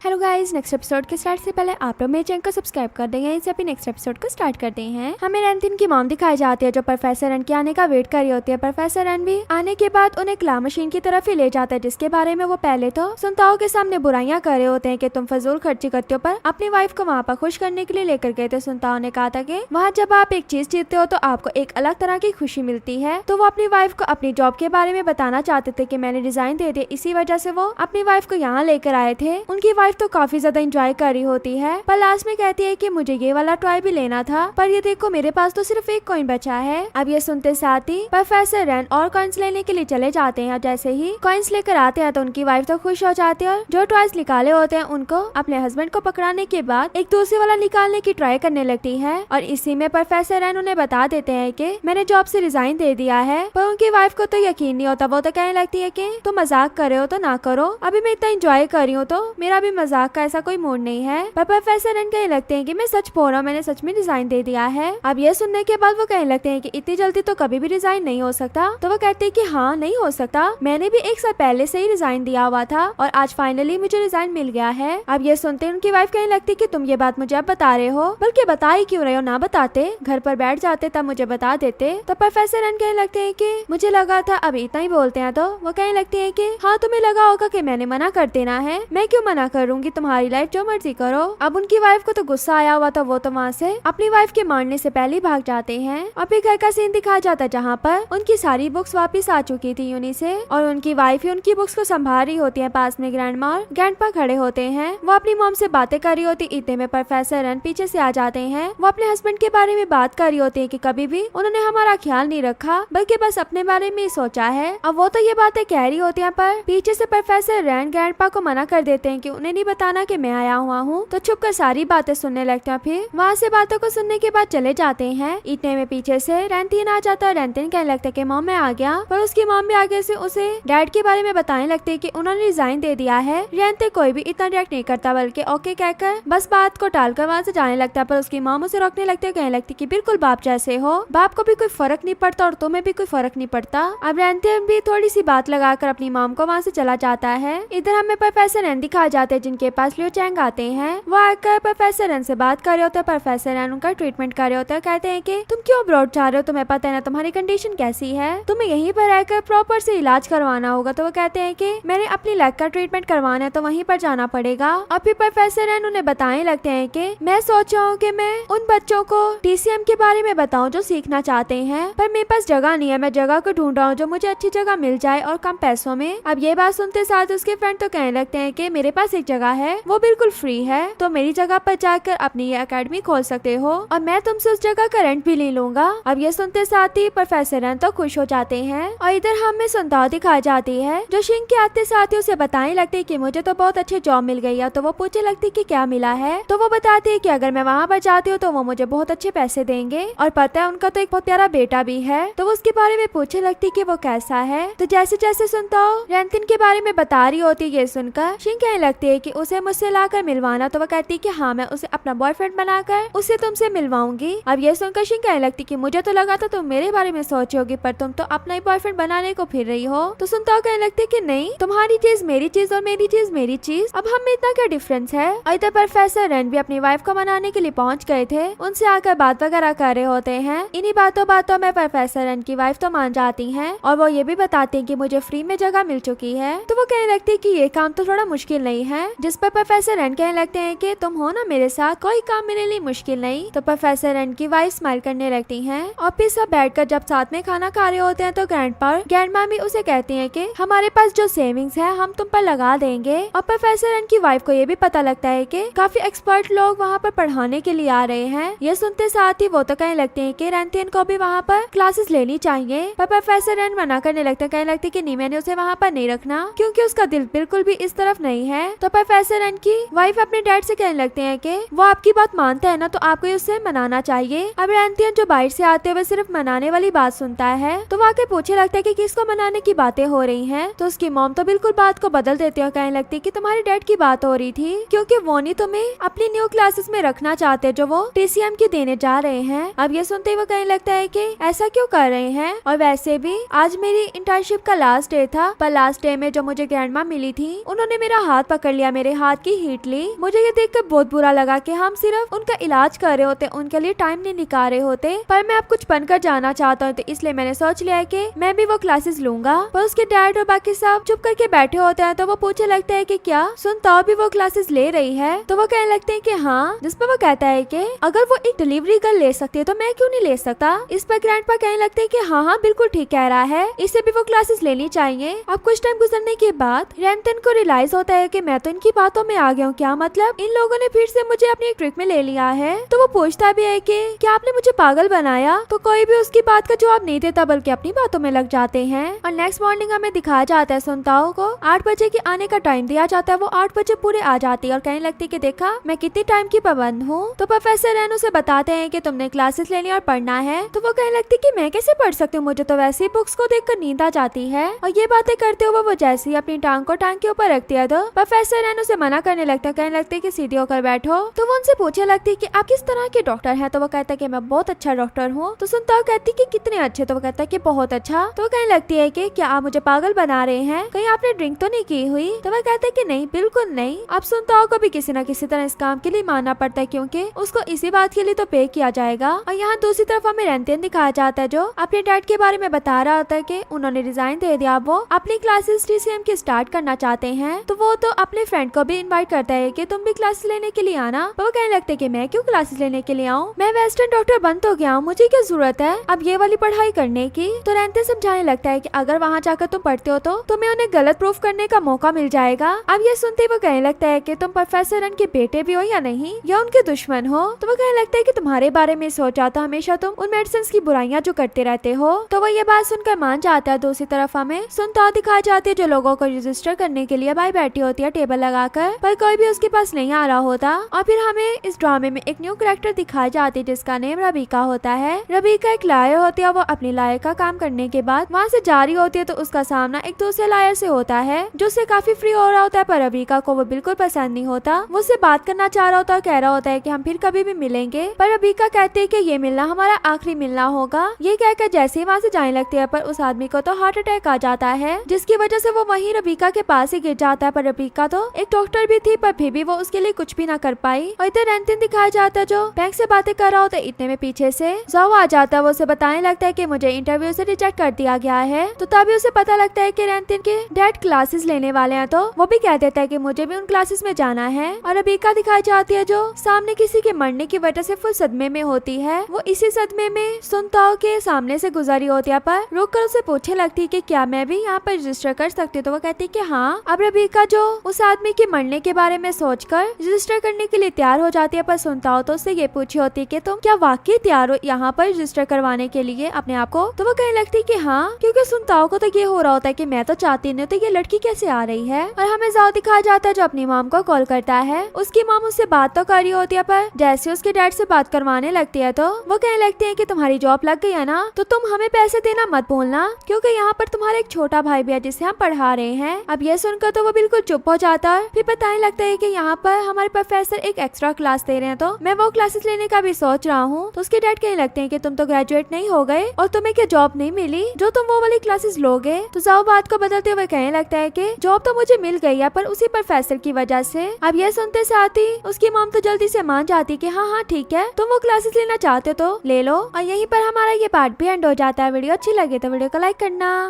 Hello guys, next episode के start से पहले आप लोग मेरे चैनल को सब्सक्राइब कर देंगे। इसे अभी नेक्स्ट एपिसोड को स्टार्ट करते हैं। हमें रैंथिन की मॉम दिखाई जाती है जो प्रोफेसर रन के आने का वेट कर रही होती है। प्रोफेसर रन भी आने के बाद उन्हें क्ला मशीन की तरफ ही ले जाता है, जिसके बारे में वो पहले तो सुनताओ के सामने बुराइयां कर रहे होते हैं कि तुम फजूल खर्ची करते हो, पर अपनी वाइफ को वहाँ पर खुश करने के लिए लेकर गए थे। सुनताओ ने कहा था कि वहाँ जब आप एक चीज जीतते हो तो आपको एक अलग तरह की खुशी मिलती है। तो वो अपनी वाइफ को अपनी जॉब के बारे में बताना चाहते थे कि मैंने रिजाइन दे दिया, इसी वजह से वो अपनी वाइफ को यहाँ लेकर आए थे। उनकी वाइफ तो काफी ज्यादा एंजॉय कर रही होती है, पर लास्ट में कहती है कि मुझे ये वाला टॉय भी लेना था, पर ये देखो मेरे पास तो सिर्फ एक कॉइन बचा है। अब ये सुनते साथ ही प्रोफेसर रैन और कॉइन्स लेने के लिए चले जाते हैं। जैसे ही कॉइन्स लेकर आते हैं तो उनकी वाइफ तो खुश हो जाती है और जो टॉयज निकाले होते हैं उनको अपने हस्बैंड को पकड़ाने के बाद एक दूसरे वाला निकालने की ट्राई करने लगती है। और इसी में प्रोफेसर रैन उन्हें बता देते हैं कि मैंने जॉब से रिजाइन दे दिया है, पर उनकी वाइफ को तो यकीन नहीं होता। वो तो कहने लगती है कि तुम मजाक कर रहे हो तो ना करो, अभी मैं इतना एंजॉय कर रही हूँ तो मेरा भी मजाक का ऐसा कोई मूड नहीं है। पर प्रोफेसर रैन कहने लगते हैं कि मैं सच बोल रहा हूँ, मैंने सच में रिजाइन दे दिया है। अब ये सुनने के बाद वो कहने लगते हैं कि इतनी जल्दी तो कभी भी रिजाइन नहीं हो सकता। तो वो कहते हैं कि हाँ नहीं हो सकता, मैंने भी एक साल पहले से ही रिजाइन दिया हुआ था और आज फाइनली मुझे रिजाइन मिल गया है। अब ये सुनते उनकी वाइफ कहने लगती है कि तुम ये बात मुझे अब बता रहे हो, बल्कि बता ही क्यों रहे हो, ना बताते घर पर बैठ जाते तब मुझे बता देते। तो प्रोफेसर रैन कहने लगते हैं कि मुझे लगा था अभी इतना ही बोलते हैं। तो वो कहने लगती है कि हाँ तुम्हें लगा होगा कि मैंने मना कर देना है, मैं क्यों मना करूंगी, तुम्हारी लाइफ जो मर्जी करो। अब उनकी वाइफ को तो गुस्सा आया हुआ था, वो तो वहाँ से अपनी वाइफ के मारने से पहले ही भाग जाते हैं। अभी घर का सीन दिखाया जाता है जहाँ पर उनकी सारी बुक्स वापस आ चुकी थी यूनी से, और उनकी वाइफ ही उनकी बुक्स को संभाल रही होती है। पास में ग्रैंडमा और ग्रैंडपा खड़े होते हैं, वो अपनी मॉम से बातें कर रही होती। इतने में प्रोफेसर रन पीछे से आ जाते हैं। वो अपने हस्बैंड के बारे में बात कर रही होती है कि कभी भी उन्होंने हमारा ख्याल नहीं रखा, बल्कि बस अपने बारे में ही सोचा है। अब वो तो ये बातें कह रही होती है, पर पीछे से प्रोफेसर रन ग्रैंडपा को मना कर देते हैं कि उन्हें नहीं बताना कि मैं आया हुआ हूँ। तो छुप कर सारी बातें सुनने लगते हैं। फिर वहाँ से बातों को सुनने के बाद चले जाते हैं। इतने में पीछे से रैंथिन आ जाता है। रैंथिन कहने लगता है कि मॉम मैं आ गया, पर उसकी मॉम भी आगे से उसे डैड के बारे में बताने लगते हैं कि उन्होंने रिजाइन दे दिया है। रैंथिन कोई भी इतना रिएक्ट नहीं करता, बल्कि ओके कहकर बस बात को टालकर वहाँ से जाने लगता है। पर उसकी मॉम उसे रोकने लगती है, कहने लगती है कि बिल्कुल बाप जैसे हो, बाप को भी कोई फर्क नहीं पड़ता और तुम्हें भी कोई फर्क नहीं पड़ता। अब रैंथिन भी थोड़ी सी बात लगाकर अपनी मॉम को वहाँ से चला जाता है। इधर हमें प्रोफेसर रैन दिखाए जाते हैं जिनके पास लियो चैंग आते हैं। वो आकर प्रोफेसर रैन से बात कर रहे होते हैं। प्रोफेसर रैन उनका ट्रीटमेंट कर रहे होते हैं। कहते हैं कि तुम क्यों अब्रॉड जा रहे हो, तुम्हें पता है ना तुम्हारी कंडीशन कैसी है, तुम्हें यहीं पर रहकर प्रॉपर से इलाज करवाना होगा। तो वो कहते हैं कि मैंने अपनी लेग का ट्रीटमेंट करवाना है तो वहीं पर जाना पड़ेगा। और फिर प्रोफेसर रैन उन्हें बताने लगते हैं कि मैं सोच रहा हूँ कि मैं उन बच्चों को TCM के बारे में बताऊं जो सीखना चाहते हैं, पर मेरे पास जगह नहीं है, मैं जगह को ढूंढ रहा हूँ जो मुझे अच्छी जगह मिल जाए और कम पैसों में। अब ये बात सुनते साथ उसके फ्रेंड तो कहने लगते हैं कि मेरे पास एक जगह है, वो बिल्कुल फ्री है, तो मेरी जगह पर जाकर अपनी ये अकेडमी खोल सकते हो और मैं तुमसे उस जगह का रेंट भी ले लूंगा। अब ये सुनते साथ ही प्रोफेसर रैन तो खुश हो जाते हैं। और इधर हमें सुनताओ दिखाई जाती है जो शिंग के आते साथ ही उसे बताने लगती है कि मुझे तो बहुत अच्छी जॉब मिल गई है। तो वो पूछने लगती है कि क्या मिला है। तो वो बताती है कि अगर मैं वहाँ पर जाती हूँ तो वो मुझे बहुत अच्छे पैसे देंगे, और पता है उनका तो एक बहुत प्यारा बेटा भी है। तो वो उसके बारे में पूछने लगती है कि वो कैसा है। तो जैसे जैसे सुनताओ रैंथिन के बारे में बता रही होती है, ये सुनकर शिंग कहने लगती है कि उसे मुझसे लाकर मिलवाना। तो वो कहती है कि हाँ मैं उसे अपना बॉयफ्रेंड बनाकर उसे तुमसे मिलवाऊंगी। अब ये सुनकर शिंग कहने लगती कि मुझे तो लगा था तुम मेरे बारे में सोची होगी, पर तुम तो अपना ही बॉयफ्रेंड बनाने को फिर रही हो। तो सुनताओ कहने लगती कि नहीं, तुम्हारी चीज मेरी चीज और मेरी चीज मेरी चीज, अब हम में इतना क्या डिफरेंस है। और इधर प्रोफेसर रैन भी अपनी वाइफ को मनाने के लिए पहुंच गए थे, उनसे आकर बात वगैरह कर रहे होते हैं। इन्हीं बातों में प्रोफेसर रैन की वाइफ तो मान जाती है और वो ये भी बताती है कि मुझे फ्री में जगह मिल चुकी है। तो वो कहने लगती है कि ये काम तो थोड़ा मुश्किल नहीं है, जिस पर प्रोफेसर रैन कहने लगते हैं कि तुम हो ना मेरे साथ, कोई काम मेरे लिए मुश्किल नहीं। तो प्रोफेसर रैन की वाइफ स्माइल करने लगती हैं। और फिर सब बैठकर जब साथ में खाना खा रहे होते हैं तो ग्रैंडमा भी उसे कहती हैं कि हमारे पास जो सेविंग्स है हम तुम पर लगा देंगे। और प्रोफेसर रैन की वाइफ को ये भी पता लगता है कि काफी एक्सपर्ट लोग वहाँ पर पढ़ाने के लिए आ रहे हैं। ये सुनते साथ ही वो तो कहने लगते हैं कि रैंथिन को भी वहाँ पर क्लासेस लेनी चाहिए, पर प्रोफेसर रैन मना करने लगते हैं, कहने लगते हैं कि नहीं मैंने उसे वहाँ पर नहीं रखना क्योंकि उसका दिल बिल्कुल भी इस तरफ नहीं है। तो प्रोफेसर रैन की वाइफ अपने डैड से कहने लगते हैं कि वो आपकी बात मानता है ना, तो आपको उसे मनाना चाहिए। अब रैंथिन जो बाहर से आते हुए सिर्फ मनाने वाली बात सुनता है, तो वाकई पूछने लगता है कि किसको मनाने की बातें हो रही हैं। तो उसकी मॉम तो बिल्कुल बात को बदल देती है और कहने लगती है कि तुम्हारे डैड की बात हो रही थी, क्योंकि वो नहीं तुम्हें अपनी न्यू क्लासेस में रखना चाहते जो वो TCM की देने जा रहे हैं। अब ये सुनते ही वो कहने लगता है कि ऐसा क्यों कर रहे हैं, और वैसे भी आज मेरी इंटर्नशिप का लास्ट डे था, पर लास्ट डे में जो मुझे ग्रैंडमा मिली थी उन्होंने मेरा हाथ पकड़ लिया या मेरे हाथ की हीट ली। मुझे ये देखकर बहुत बुरा लगा कि हम सिर्फ उनका इलाज कर रहे होते, उनके लिए टाइम नहीं निकाल रहे होते। पर मैं अब कुछ बनकर जाना चाहता हूँ, तो इसलिए मैंने सोच लिया है कि मैं भी वो क्लासेस लूंगा। पर उसके डैड और बाकी सब चुप करके बैठे होते हैं, तो वो पूछने लगता है कि क्या सुनताओ भी वो क्लासेस ले रही है। तो वो कहने लगते हैं कि हाँ। जिस पर वो कहता है कि अगर वो एक डिलीवरी गर्ल ले सकती है तो मैं क्यों नहीं ले सकता। इस पर ग्रैंडपा कहने लगते हैं कि हाँ हाँ बिल्कुल ठीक कह रहा है, इसे भी वो क्लासेस लेनी चाहिए। अब कुछ टाइम गुजरने के बाद रैंतन को रियलाइज होता है कि मैं तो इनकी बातों में आ गया हूँ, क्या मतलब इन लोगों ने फिर से मुझे अपनी एक ट्रिक में ले लिया है। तो वो पूछता भी है कि क्या आपने मुझे पागल बनाया। तो कोई भी उसकी बात का जवाब नहीं देता, बल्कि अपनी बातों में लग जाते हैं। और नेक्स्ट मॉर्निंग हमें दिखाया जाता है सुनताओ को 8 बजे के आने का टाइम दिया जाता है। वो 8 बजे पूरे आ जाती है और कहने लगती है कि देखा मैं कितनी टाइम की पाबंद हूँ। तो प्रोफेसर रैन उसे बताते हैं कि तुमने क्लासेस लेनी और पढ़ना है। तो वो कहने लगती है कि मैं कैसे पढ़ सकती हूँ, मुझे तो वैसे ही बुक्स को देखकर नींद आ जाती है। और ये बातें करते हुए वो जैसे ही अपनी टांग को टांग के ऊपर रखती है तो प्रोफेसर रैन उसे मना करने लगता है, कहने लगते है कि सीधी होकर बैठो। तो वो उनसे पूछने लगती है कि आप किस तरह के डॉक्टर हैं। तो वो कहता है कि मैं बहुत अच्छा डॉक्टर हूँ। तो सुनताओ कहती है कि कितने अच्छे। तो वो कहता है कि बहुत अच्छा। तो वो कहने लगती है कि क्या आप मुझे पागल बना रहे हैं, कहीं आपने ड्रिंक तो नहीं की हुई। तो वो कहता है कि नहीं बिल्कुल नहीं। अब सुनताओ को भी किसी न किसी तरह इस काम के लिए मानना पड़ता है, क्योंकि उसको इसी बात के लिए तो पे किया जाएगा। और यहाँ दूसरी तरफ हमें रैंतन दिखाया जाता है जो अपने डैड के बारे में बता रहा होता है कि उन्होंने रिजाइन दे दिया, वो अपनी क्लासेस TCM की स्टार्ट करना चाहते हैं। तो वो तो अपने फ्रेंड को भी इनवाइट करता है कि तुम भी क्लासेस लेने के लिए आना। तो वो कहने लगते है कि मैं क्यों क्लासेस लेने के लिए आऊँ, मैं वेस्टर्न डॉक्टर बन तो गया हूँ, मुझे क्या जरूरत है अब ये वाली पढ़ाई करने की। तो रैंतन समझाने लगता है कि अगर वहाँ जाकर तुम पढ़ते हो तो तुम्हें उन्हें गलत प्रूफ करने का मौका मिल जाएगा। अब ये सुनते वो कहने लगता है कि तुम प्रोफेसर रन के बेटे भी हो या नहीं, या उनके दुश्मन हो। तो वो कहने लगता है कि तुम्हारे बारे में सोचा तो हमेशा तुम उन मेडिसिन की बुराइयां जो करते रहते हो। तो वो ये बात सुनकर मान जाता है। दूसरी तरफ हमें सुनताओ दिखाई जाती है जो लोगों को रजिस्टर करने के लिए बाहर बैठी होती है टेबल लगाकर, पर कोई भी उसके पास नहीं आ रहा होता। और फिर हमें इस ड्रामे में एक न्यू कैरेक्टर दिखाई जाती है जिसका नेम रबीका होता है। रबीका एक लायर होती है। वो अपनी लायर का काम करने के बाद वहाँ से जा रही होती है तो उसका सामना एक दूसरे लायर से होता है जो उससे काफी फ्री हो रहा होता है, पर रबीका को वो बिल्कुल पसंद नहीं होता। वो उससे बात करना चाह रहा होता है, कह रहा होता है कि हम फिर कभी भी मिलेंगे, पर रबीका कहते है कि ये मिलना हमारा आखिरी मिलना होगा। ये कहकर जैसे ही वहाँ से जाने लगती है, पर उस आदमी को तो हार्ट अटैक आ जाता है, जिसकी वजह से वो वहीं रबीका के पास ही गिर जाता है। पर रबीका तो एक डॉक्टर भी थी, पर फिर भी वो उसके लिए कुछ भी ना कर पाई। और इधर रैंतन दिखाया जाता है जो बैंक से बातें कर रहा होता है। इतने में पीछे से जाओ आ जाता है। वो उसे बताने लगता है कि मुझे इंटरव्यू से रिजेक्ट कर दिया गया है। तो तभी उसे पता लगता है कि रैंतन के डैड क्लासेस लेने वाले हैं। तो वो भी कह देता है कि मुझे भी उन क्लासेस में जाना है। और रबीका दिखाई जाती है जो सामने किसी के मरने की वजह से फुल सदमे में होती है। वो इसी सदमे में सुनताओ के सामने से गुजरी होती है, पर रुक कर उसे पूछने लगती है कि क्या मैं भी यहाँ पर रजिस्टर कर सकती हूँ। तो वो कहती है कि हाँ। अब रबीका जो उस आदमी के मरने के बारे में सोचकर रजिस्टर करने के लिए तैयार हो जाती है, पर सुनताओ तो उससे ये पूछी होती है कि तुम क्या वाकई तैयार हो यहाँ पर रजिस्टर करवाने के लिए अपने आप को। तो वो कहने लगती है कि हाँ, क्योंकि सुनताओ को तो ये हो रहा होता है कि मैं तो चाहती नहीं, तो ये लड़की कैसे आ रही है। और हमें जाओ दिखाया जाता है जो अपनी मॉम को कॉल करता है। उसकी मॉम उससे बात तो कर रही होती है, पर जैसे उसके डैड से बात करवाने लगती है तो वो कहने लगती है कि तुम्हारी जॉब लग गई है ना, तो तुम हमें पैसे देना मत भूलना, क्योंकि यहाँ पर तुम्हारा एक छोटा भाई भी है जिसे हम पढ़ा रहे हैं। अब ये सुनकर तो वो बिल्कुल चुप हो जाता है। फिर बताने लगता है कि यहाँ पर हमारे प्रोफेसर एक एक्स्ट्रा क्लास दे रहे हैं, तो मैं वो क्लासेस लेने का भी सोच रहा हूँ। तो उसके डैड कहने लगते हैं कि तुम तो ग्रेजुएट नहीं हो गए और तुम्हें क्या जॉब नहीं मिली जो तुम वो वाली क्लासेस लोगे। तो जाओ बात को बदलते हुए कहने लगता है कि जॉब तो मुझे मिल गई है, पर उसी प्रोफेसर की वजह से। अब ये सुनते साथ ही उसकी मॉम तो जल्दी से मान जाती कि हाँ हाँ ठीक है, तुम वो क्लासेस लेना चाहते हो तो ले लो। और यहीं पर हमारा ये पार्ट भी एंड हो जाता है। वीडियो अच्छी लगे तो वीडियो को लाइक करना।